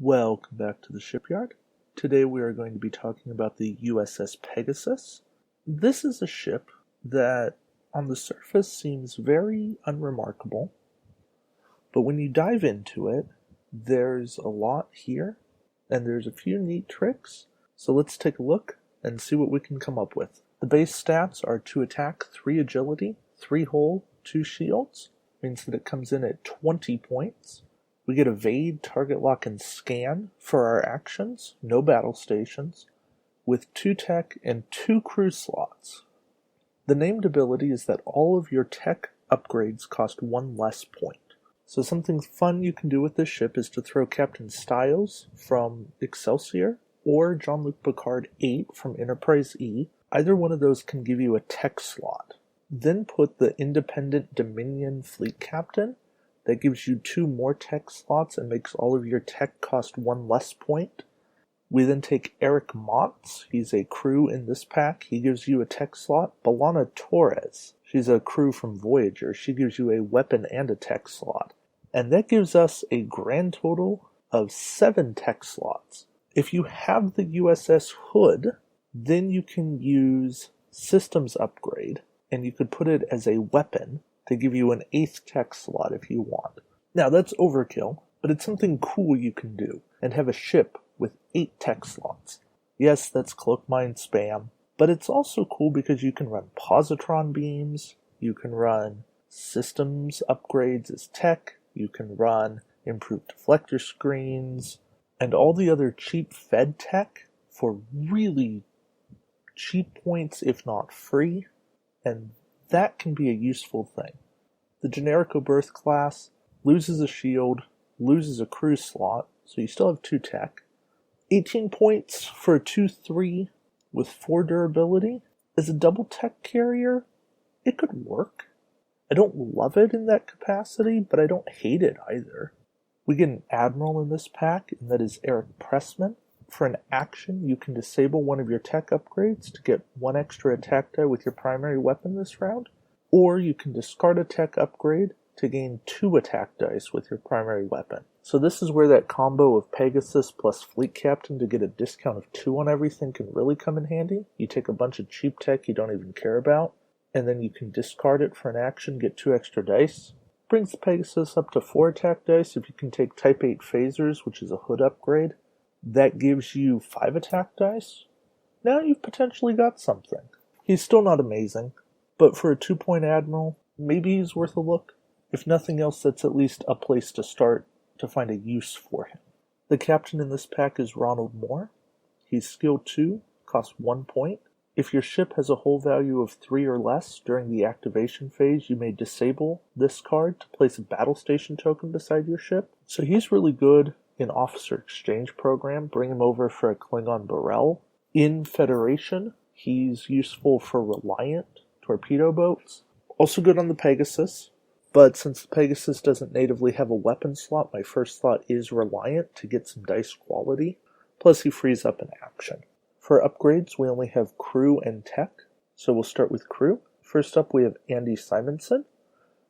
Welcome back to the Shipyard. Today we are going to be talking about the USS Pegasus. This is a ship that on the surface seems very unremarkable, but when you dive into it, there's a lot here, and there's a few neat tricks, so let's take a look and see what we can come up with. The base stats are 2 attack, 3 agility, 3 hull, 2 shields, means that it comes in at 20 points. We get evade, target lock, and scan for our actions, no battle stations, with 2 tech and 2 crew slots. The named ability is that all of your tech upgrades cost 1 less point. So something fun you can do with this ship is to throw Captain Styles from Excelsior or Jean-Luc Picard 8 from Enterprise E. Either one of those can give you a tech slot. Then put the Independent Dominion Fleet Captain. That gives you 2 more tech slots and makes all of your tech cost 1 less point. We then take Eric Montz. He's a crew in this pack. He gives you a tech slot. B'Elanna Torres. She's a crew from Voyager. She gives you a weapon and a tech slot. And that gives us a grand total of 7 tech slots. If you have the USS Hood, then you can use Systems Upgrade, and you could put it as a weapon to give you an 8th tech slot if you want. Now that's overkill, but it's something cool you can do, and have a ship with 8 tech slots. Yes, that's cloak mine spam, but it's also cool because you can run positron beams, you can run systems upgrades as tech, you can run improved deflector screens, and all the other cheap fed tech for really cheap points, if not free, and that can be a useful thing. The Generico Birth class loses a shield, loses a crew slot, so you still have 2 tech. 18 points for a 2-3 with 4 durability. As a double tech carrier, it could work. I don't love it in that capacity, but I don't hate it either. We get an Admiral in this pack, and that is Eric Pressman. For an action, you can disable one of your tech upgrades to get 1 extra attack die with your primary weapon this round, or you can discard a tech upgrade to gain 2 attack dice with your primary weapon. So this is where that combo of Pegasus plus Fleet Captain to get a discount of 2 on everything can really come in handy. You take a bunch of cheap tech you don't even care about, and then you can discard it for an action, get 2 extra dice. Brings the Pegasus up to 4 attack dice if you can take Type 8 phasers, which is a hood upgrade. That gives you 5 attack dice. Now you've potentially got something. He's still not amazing, but for a 2-point Admiral, maybe he's worth a look. If nothing else, that's at least a place to start to find a use for him. The captain in this pack is Ronald Moore. He's skill 2, costs 1 point. If your ship has a hull value of 3 or less during the activation phase, you may disable this card to place a battle station token beside your ship. So he's really good in Officer Exchange Program. Bring him over for a Klingon Burrell. In Federation, he's useful for Reliant torpedo boats. Also good on the Pegasus, but since the Pegasus doesn't natively have a weapon slot, my first thought is Reliant to get some dice quality. Plus he frees up an action. For upgrades, we only have crew and tech, so we'll start with crew. First up, we have Andy Simonson.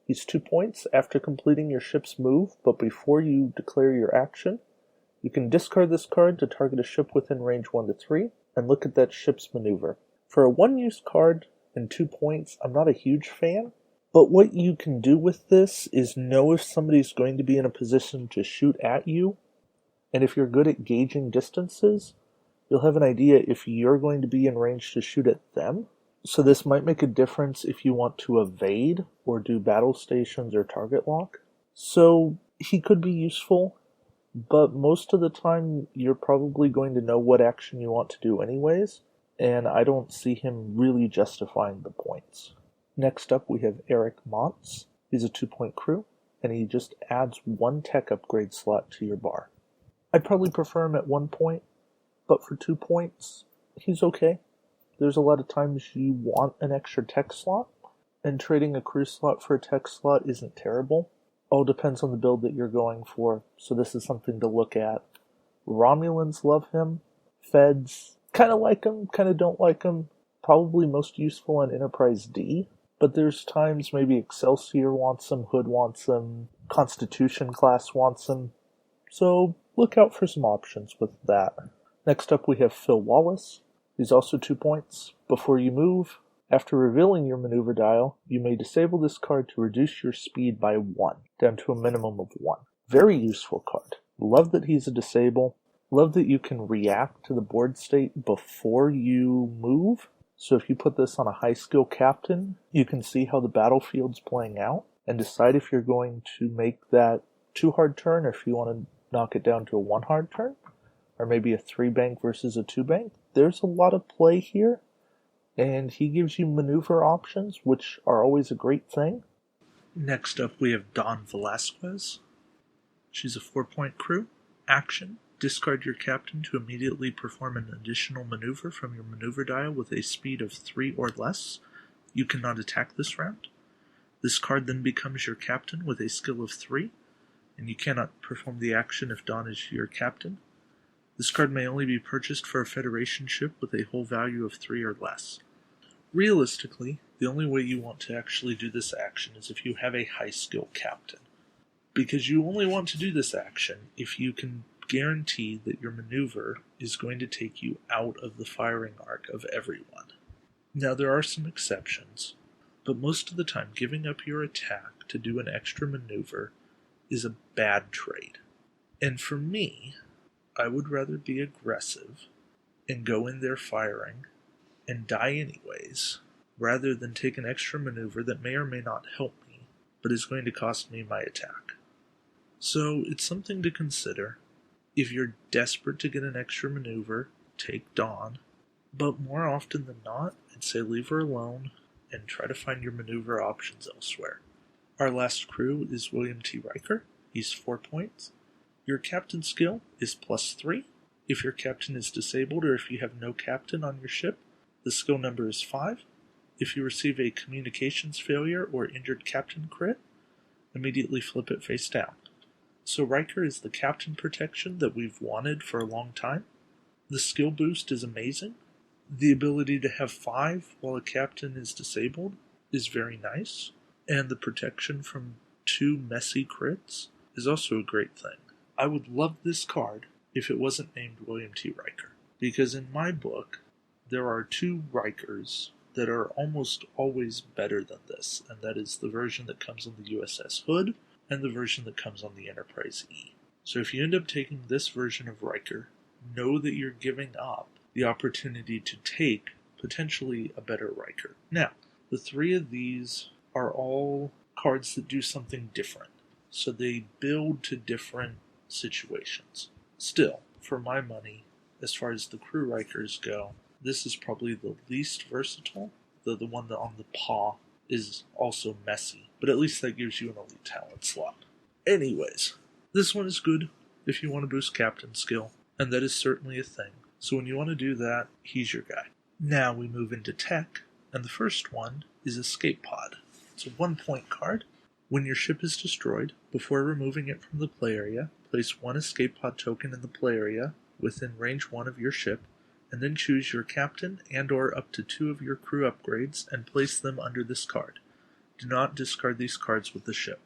He's 2 points after completing your ship's move, but before you declare your action, you can discard this card to target a ship within range 1 to 3, and look at that ship's maneuver. For a 1-use card and 2 points, I'm not a huge fan, but what you can do with this is know if somebody's going to be in a position to shoot at you, and if you're good at gauging distances, you'll have an idea if you're going to be in range to shoot at them. So this might make a difference if you want to evade or do battle stations or target lock. So he could be useful, but most of the time you're probably going to know what action you want to do anyways, and I don't see him really justifying the points. Next up we have Eric Montz. He's a 2-point crew, and he just adds 1 tech upgrade slot to your bar. I'd probably prefer him at 1 point, but for 2 points, he's okay. There's a lot of times you want an extra tech slot, and trading a crew slot for a tech slot isn't terrible. All depends on the build that you're going for, so this is something to look at. Romulans love him. Feds kind of like him, kind of don't like him. Probably most useful on Enterprise D, but there's times maybe Excelsior wants him, Hood wants him, Constitution class wants him. So look out for some options with that. Next up we have Phil Wallace. He's also 2 points. Before you move, after revealing your maneuver dial, you may disable this card to reduce your speed by 1, down to a minimum of 1. Very useful card. Love that he's a disable. Love that you can react to the board state before you move. So if you put this on a high skill captain, you can see how the battlefield's playing out and decide if you're going to make that 2 hard turn or if you want to knock it down to a 1 hard turn, or maybe a 3 bank versus a 2 bank. There's a lot of play here, and he gives you maneuver options, which are always a great thing. Next up we have Dawn Velasquez. She's a 4-point crew. Action: discard your captain to immediately perform an additional maneuver from your maneuver dial with a speed of 3 or less. You cannot attack this round. This card then becomes your captain with a skill of 3, and you cannot perform the action if Dawn is your captain. This card may only be purchased for a Federation ship with a hull value of 3 or less. Realistically, the only way you want to actually do this action is if you have a high skill captain, because you only want to do this action if you can guarantee that your maneuver is going to take you out of the firing arc of everyone. Now there are some exceptions, but most of the time giving up your attack to do an extra maneuver is a bad trade. And for me, I would rather be aggressive and go in there firing and die anyways, rather than take an extra maneuver that may or may not help me, but is going to cost me my attack. So it's something to consider. If you're desperate to get an extra maneuver, take Dawn, but more often than not, I'd say leave her alone and try to find your maneuver options elsewhere. Our last crew is William T. Riker. He's 4 points. Your captain skill is +3. If your captain is disabled or if you have no captain on your ship, the skill number is 5. If you receive a communications failure or injured captain crit, immediately flip it face down. So Riker is the captain protection that we've wanted for a long time. The skill boost is amazing. The ability to have 5 while a captain is disabled is very nice. And the protection from 2 messy crits is also a great thing. I would love this card if it wasn't named William T. Riker, because in my book, there are 2 Rikers that are almost always better than this, and that is the version that comes on the USS Hood and the version that comes on the Enterprise E. So if you end up taking this version of Riker, know that you're giving up the opportunity to take potentially a better Riker. Now, the 3 of these are all cards that do something different, so they build to different situations. Still, for my money, as far as the crew Rikers go, this is probably the least versatile, though the one that on the paw is also messy, but at least that gives you an elite talent slot. Anyways, this one is good if you want to boost captain skill, and that is certainly a thing. So when you want to do that, he's your guy. Now we move into tech, and the first one is Escape Pod. It's a 1-point card. When your ship is destroyed, before removing it from the play area, place 1 Escape Pod token in the play area within range 1 of your ship, and then choose your captain and or up to 2 of your crew upgrades and place them under this card. Do not discard these cards with the ship.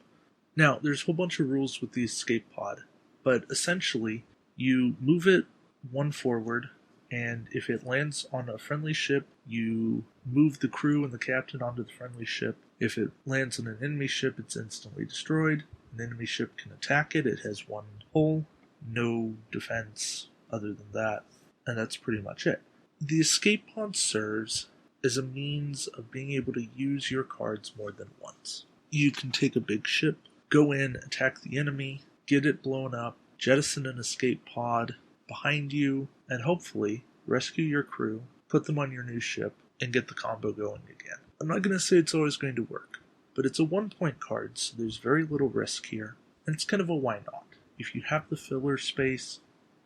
Now, there's a whole bunch of rules with the Escape Pod, but essentially, you move it 1 forward, and if it lands on a friendly ship, you move the crew and the captain onto the friendly ship. If it lands on an enemy ship, it's instantly destroyed. An enemy ship can attack it. It has 1 hull, no defense other than that, and that's pretty much it. The Escape Pod serves as a means of being able to use your cards more than once. You can take a big ship, go in, attack the enemy, get it blown up, jettison an escape pod behind you, and hopefully rescue your crew, put them on your new ship, and get the combo going again. I'm not going to say it's always going to work, but it's a 1-point card, so there's very little risk here, and it's kind of a why not. If you have the filler space,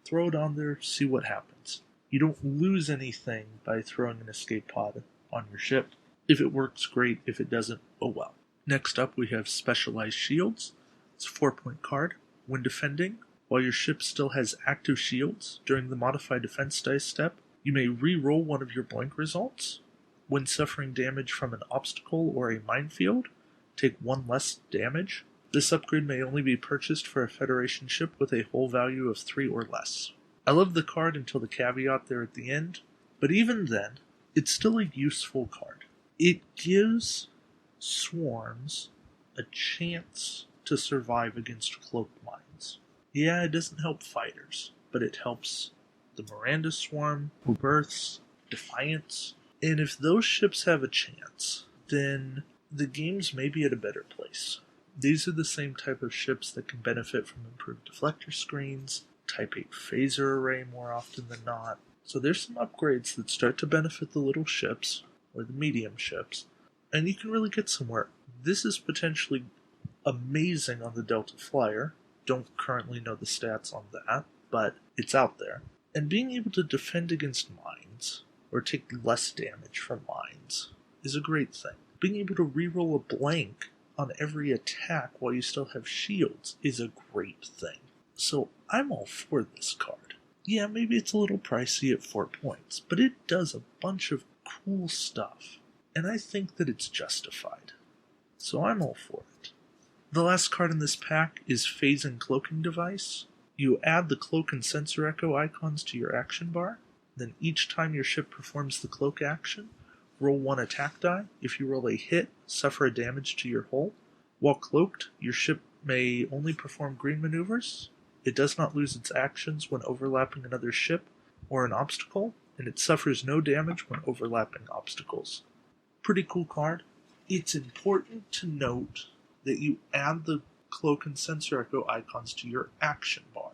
throw it on there, see what happens. You don't lose anything by throwing an escape pod on your ship. If it works, great. If it doesn't, oh well. Next up, we have Specialized Shields. It's a 4-point card. When defending, while your ship still has active shields during the Modified Defense Dice step, you may re-roll one of your blank results. When suffering damage from an obstacle or a minefield, take 1 less damage. This upgrade may only be purchased for a Federation ship with a hull value of 3 or less. I love the card until the caveat there at the end, but even then, it's still a useful card. It gives swarms a chance to survive against cloaked mines. Yeah, it doesn't help fighters, but it helps the Miranda Swarm, Berths, Defiance, and if those ships have a chance, then the games may be at a better place. These are the same type of ships that can benefit from improved deflector screens, Type 8 phaser array more often than not. So there's some upgrades that start to benefit the little ships, or the medium ships, and you can really get somewhere. This is potentially amazing on the Delta Flyer. Don't currently know the stats on that, but it's out there. And being able to defend against mines, or take less damage from mines, is a great thing. Being able to reroll a blank on every attack while you still have shields is a great thing. So I'm all for this card. Yeah, maybe it's a little pricey at 4 points, but it does a bunch of cool stuff, and I think that it's justified. So I'm all for it. The last card in this pack is Phase and Cloaking Device. You add the cloak and sensor echo icons to your action bar, then each time your ship performs the cloak action, roll 1 attack die. If you roll a hit, suffer a damage to your hull. While cloaked, your ship may only perform green maneuvers. It does not lose its actions when overlapping another ship or an obstacle, and it suffers no damage when overlapping obstacles. Pretty cool card. It's important to note that you add the cloak and sensor echo icons to your action bar.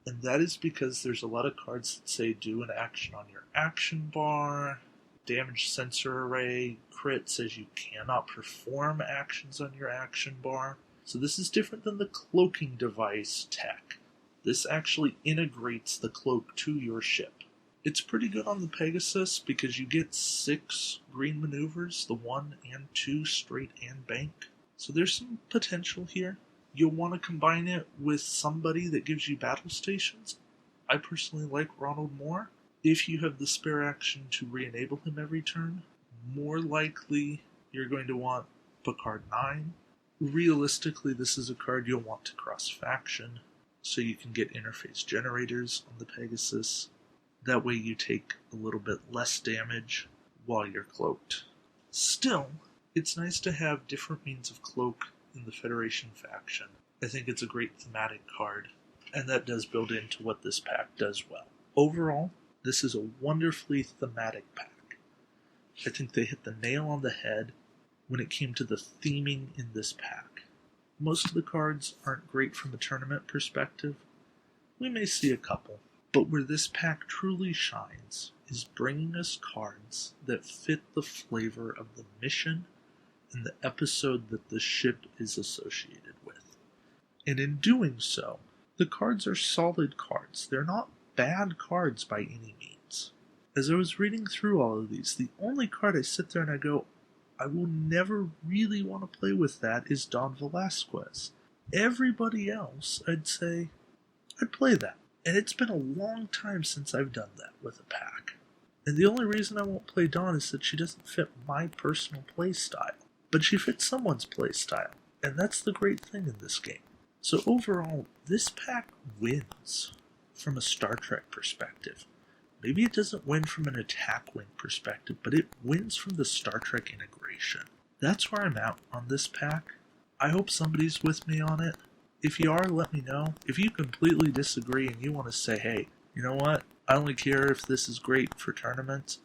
And that is because there's a lot of cards that say do an action on your action bar. Damage sensor array crit says you cannot perform actions on your action bar. So this is different than the cloaking device tech. This actually integrates the cloak to your ship. It's pretty good on the Pegasus because you get 6 green maneuvers, the 1 and 2 straight and bank. So there's some potential here. You'll want to combine it with somebody that gives you battle stations. I personally like Ronald more. If you have the spare action to re-enable him every turn, more likely you're going to want Picard 9. Realistically, this is a card you'll want to cross-faction, so you can get interface generators on the Pegasus. That way you take a little bit less damage while you're cloaked. Still, it's nice to have different means of cloak in the Federation faction. I think it's a great thematic card, and that does build into what this pack does well. Overall, this is a wonderfully thematic pack. I think they hit the nail on the head when it came to the theming in this pack. Most of the cards aren't great from a tournament perspective. We may see a couple, but where this pack truly shines is bringing us cards that fit the flavor of the mission and the episode that the ship is associated with. And in doing so, the cards are solid cards. They're not bad cards by any means. As I was reading through all of these, the only card I sit there and I go, I will never really want to play with that is Don Velasquez. Everybody else, I'd say, I'd play that. And it's been a long time since I've done that with a pack. And the only reason I won't play Dawn is that she doesn't fit my personal play style. But she fits someone's play style. And that's the great thing in this game. So overall, this pack wins from a Star Trek perspective. Maybe it doesn't win from an attack wing perspective, but it wins from the Star Trek integration. That's where I'm at on this pack. I hope somebody's with me on it. If you are, let me know. If you completely disagree and you want to say, hey, you know what? I only care if this is great for tournaments.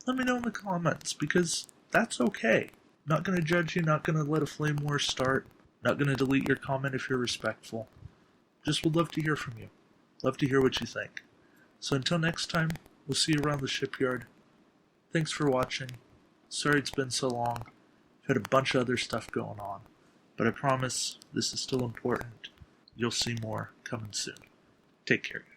Let me know in the comments, because that's okay. Not going to judge you, not going to let a flame war start. Not going to delete your comment if you're respectful. Just would love to hear from you. Love to hear what you think. So until next time, we'll see you around the shipyard. Thanks for watching. Sorry it's been so long. I've had a bunch of other stuff going on. But I promise this is still important. You'll see more coming soon. Take care, guys.